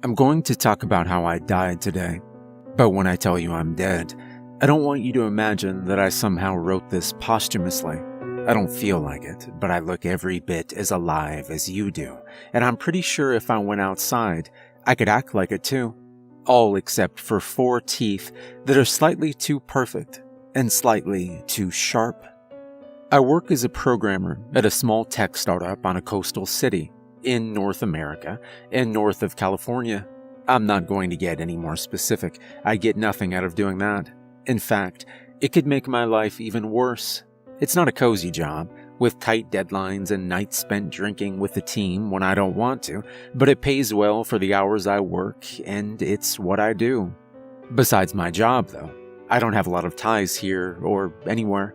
I'm going to talk about how I died today, but when I tell you I'm dead, I don't want you to imagine that I somehow wrote this posthumously. I don't feel like it, but I look every bit as alive as you do, and I'm pretty sure if I went outside, I could act like it too. All except for 4 teeth that are slightly too perfect and slightly too sharp. I work as a programmer at a small tech startup on a coastal city in North America and north of California. I'm not going to get any more specific. I get nothing out of doing that. In fact, it could make my life even worse. It's not a cozy job, with tight deadlines and nights spent drinking with the team when I don't want to, but it pays well for the hours I work, and it's what I do. Besides my job, though, I don't have a lot of ties here or anywhere.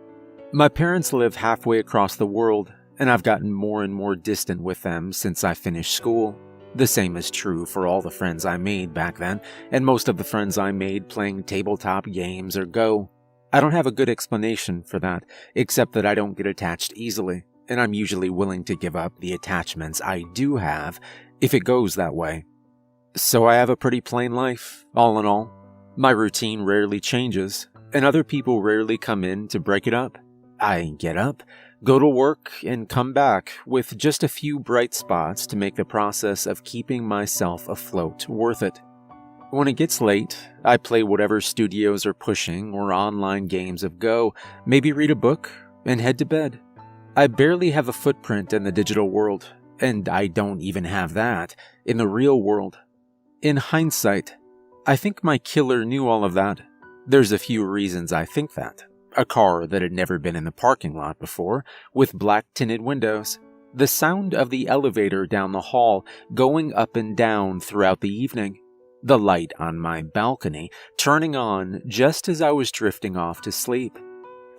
My parents live halfway across the world, and I've gotten more and more distant with them since I finished school. The same is true for all the friends I made back then, and most of the friends I made playing tabletop games or Go. I don't have a good explanation for that, except that I don't get attached easily, and I'm usually willing to give up the attachments I do have if it goes that way. So I have a pretty plain life, all in all. My routine rarely changes, and other people rarely come in to break it up. I get up, go to work, and come back with just a few bright spots to make the process of keeping myself afloat worth it. When it gets late, I play whatever studios are pushing or online games of Go, maybe read a book, and head to bed. I barely have a footprint in the digital world, and I don't even have that in the real world. In hindsight, I think my killer knew all of that. There's a few reasons I think that. A car that had never been in the parking lot before, with black tinted windows. The sound of the elevator down the hall going up and down throughout the evening. The light on my balcony turning on just as I was drifting off to sleep.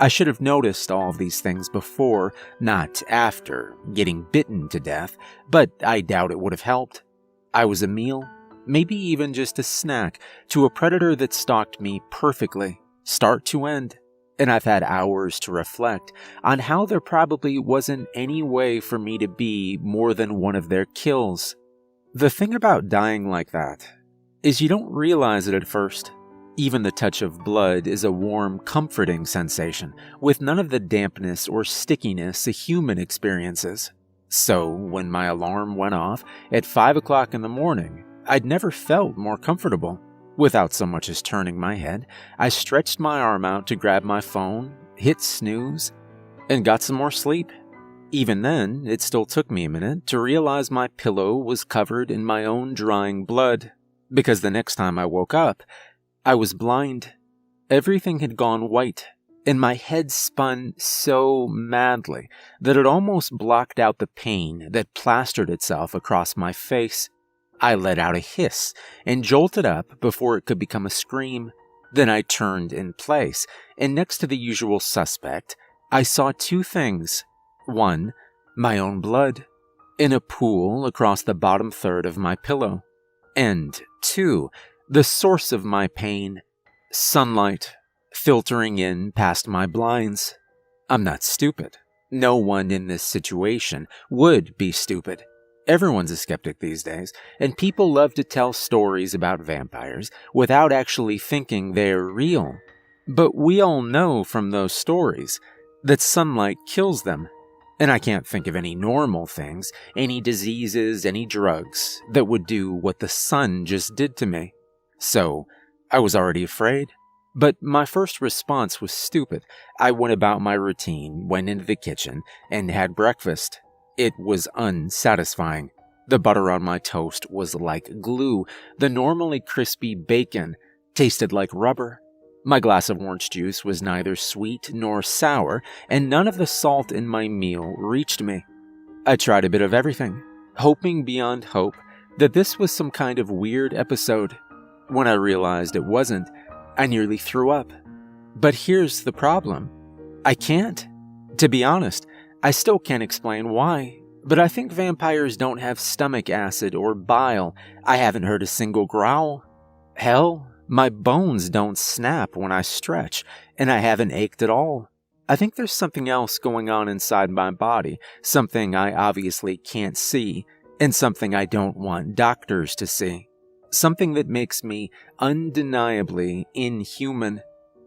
I should have noticed all of these things before, not after getting bitten to death, but I doubt it would have helped. I was a meal, maybe even just a snack, to a predator that stalked me perfectly, start to end. And I've had hours to reflect on how there probably wasn't any way for me to be more than one of their kills. The thing about dying like that is you don't realize it at first. Even the touch of blood is a warm, comforting sensation, with none of the dampness or stickiness a human experiences. So, when my alarm went off at 5 o'clock in the morning, I'd never felt more comfortable. Without so much as turning my head, I stretched my arm out to grab my phone, hit snooze, and got some more sleep. Even then, it still took me a minute to realize my pillow was covered in my own drying blood, because the next time I woke up, I was blind. Everything had gone white, and my head spun so madly that it almost blocked out the pain that plastered itself across my face. I let out a hiss and jolted up before it could become a scream. Then I turned in place, and next to the usual suspect, I saw 2 things. 1, my own blood, in a pool across the bottom third of my pillow. And 2, the source of my pain, sunlight, filtering in past my blinds. I'm not stupid. No one in this situation would be stupid. Everyone's a skeptic these days, and people love to tell stories about vampires without actually thinking they're real. But we all know from those stories that sunlight kills them, and I can't think of any normal things, any diseases, any drugs that would do what the sun just did to me. So, I was already afraid. But my first response was stupid. I went about my routine, went into the kitchen, and had breakfast. It was unsatisfying. The butter on my toast was like glue. The normally crispy bacon tasted like rubber. My glass of orange juice was neither sweet nor sour, and none of the salt in my meal reached me. I tried a bit of everything, hoping beyond hope that this was some kind of weird episode. When I realized it wasn't, I nearly threw up. But here's the problem. I can't. To be honest, I still can't explain why, but I think vampires don't have stomach acid or bile. I haven't heard a single growl. Hell, my bones don't snap when I stretch, and I haven't ached at all. I think there's something else going on inside my body, something I obviously can't see, and something I don't want doctors to see. Something that makes me undeniably inhuman.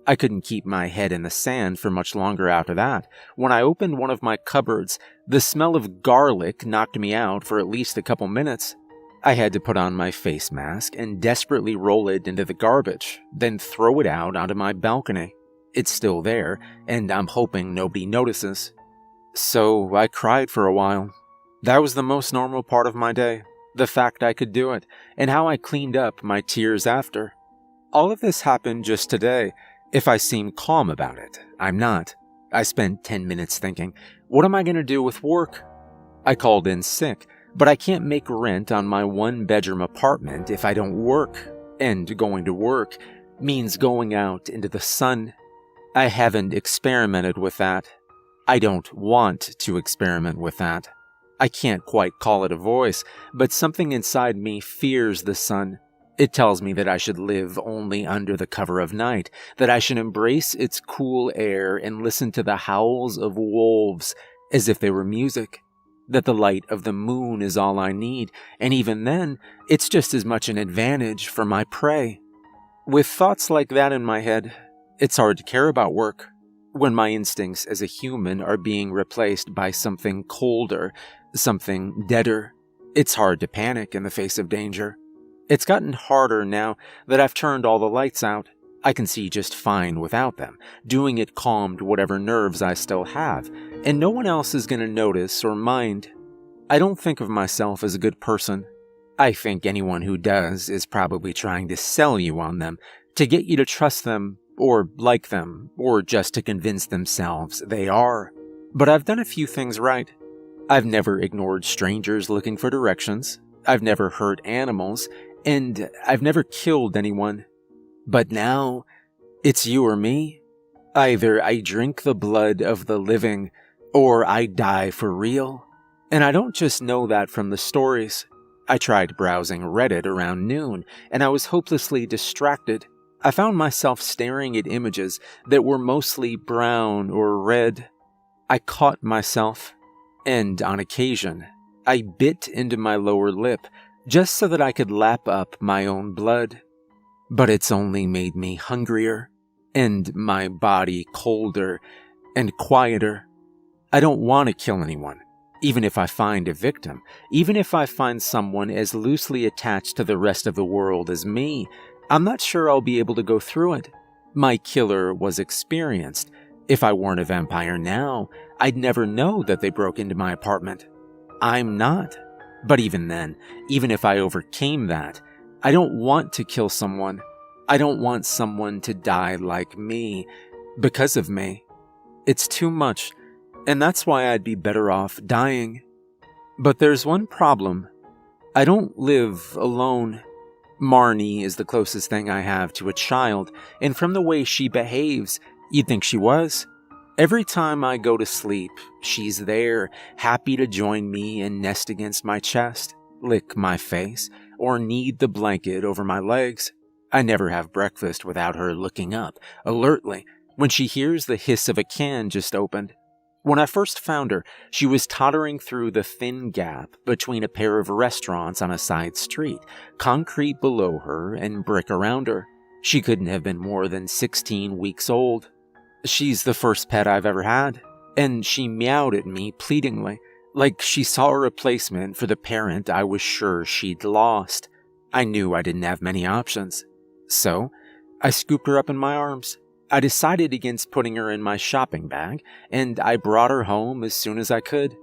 I couldn't keep my head in the sand for much longer after that. When I opened one of my cupboards, the smell of garlic knocked me out for at least a couple minutes. I had to put on my face mask and desperately roll it into the garbage, then throw it out onto my balcony. It's still there, and I'm hoping nobody notices. So I cried for a while. That was the most normal part of my day, the fact I could do it, and how I cleaned up my tears after. All of this happened just today. If I seem calm about it, I'm not. I spent 10 minutes thinking, what am I going to do with work? I called in sick, but I can't make rent on my one-bedroom apartment if I don't work. And going to work means going out into the sun. I haven't experimented with that. I don't want to experiment with that. I can't quite call it a voice, but something inside me fears the sun. It tells me that I should live only under the cover of night, that I should embrace its cool air and listen to the howls of wolves as if they were music, that the light of the moon is all I need, and even then, it's just as much an advantage for my prey. With thoughts like that in my head, it's hard to care about work, when my instincts as a human are being replaced by something colder, something deader. It's hard to panic in the face of danger. It's gotten harder now that I've turned all the lights out. I can see just fine without them. Doing it calmed whatever nerves I still have, and no one else is going to notice or mind. I don't think of myself as a good person. I think anyone who does is probably trying to sell you on them, to get you to trust them, or like them, or just to convince themselves they are. But I've done a few things right. I've never ignored strangers looking for directions. I've never hurt animals, and I've never killed anyone. But now, it's you or me. Either I drink the blood of the living, or I die for real. And I don't just know that from the stories. I tried browsing Reddit around noon, and I was hopelessly distracted. I found myself staring at images that were mostly brown or red. I caught myself, and on occasion, I bit into my lower lip just so that I could lap up my own blood. But it's only made me hungrier, and my body colder and quieter. I don't want to kill anyone, even if I find a victim, even if I find someone as loosely attached to the rest of the world as me. I'm not sure I'll be able to go through it. My killer was experienced. If I weren't a vampire now, I'd never know that they broke into my apartment. I'm not. But even then, even if I overcame that, I don't want to kill someone. I don't want someone to die like me, because of me. It's too much, and that's why I'd be better off dying. But there's one problem. I don't live alone. Marnie is the closest thing I have to a child, and from the way she behaves, you'd think she was. Every time I go to sleep, she's there, happy to join me and nest against my chest, lick my face, or knead the blanket over my legs. I never have breakfast without her looking up, alertly, when she hears the hiss of a can just opened. When I first found her, she was tottering through the thin gap between a pair of restaurants on a side street, concrete below her and brick around her. She couldn't have been more than 16 weeks old. She's the first pet I've ever had, and she meowed at me pleadingly, like she saw a replacement for the parent I was sure she'd lost. I knew I didn't have many options. So, I scooped her up in my arms. I decided against putting her in my shopping bag, and I brought her home as soon as I could.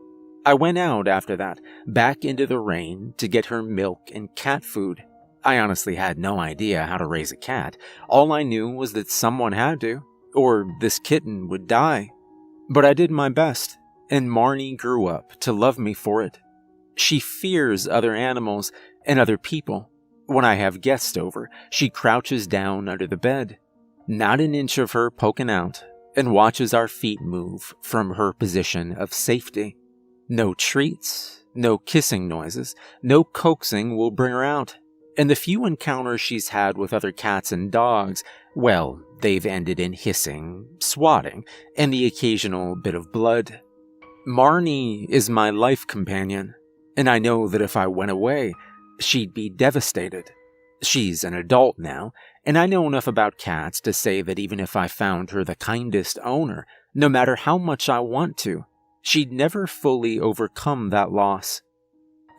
I went out after that, back into the rain, to get her milk and cat food. I honestly had no idea how to raise a cat. All I knew was that someone had to, or this kitten would die. But I did my best, and Marnie grew up to love me for it. She fears other animals and other people. When I have guests over, she crouches down under the bed, not an inch of her poking out, and watches our feet move from her position of safety. No treats, no kissing noises, no coaxing will bring her out. And the few encounters she's had with other cats and dogs, well, they've ended in hissing, swatting, and the occasional bit of blood. Marnie is my life companion, and I know that if I went away, she'd be devastated. She's an adult now, and I know enough about cats to say that even if I found her the kindest owner, no matter how much I want to, she'd never fully overcome that loss.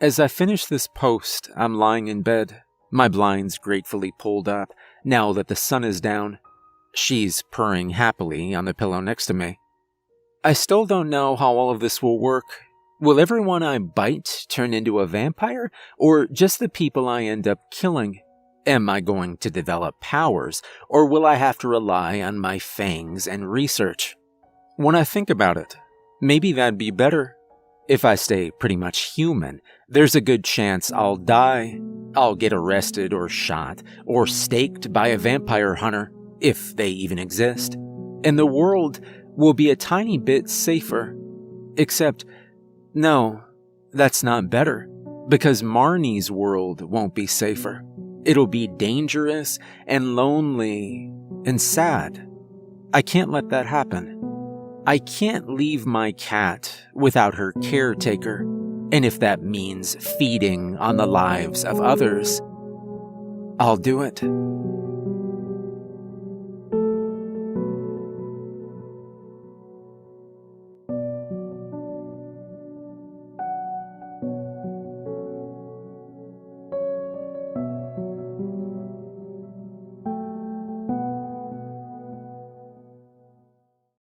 As I finish this post, I'm lying in bed, my blinds gratefully pulled up, now that the sun is down. She's purring happily on the pillow next to me. I still don't know how all of this will work. Will everyone I bite turn into a vampire, or just the people I end up killing? Am I going to develop powers, or will I have to rely on my fangs and research? When I think about it, maybe that'd be better. If I stay pretty much human, there's a good chance I'll die. I'll get arrested or shot, or staked by a vampire hunter, if they even exist. And the world will be a tiny bit safer. Except, no, that's not better, because Marnie's world won't be safer. It'll be dangerous and lonely and sad. I can't let that happen. I can't leave my cat without her caretaker, and if that means feeding on the lives of others, I'll do it.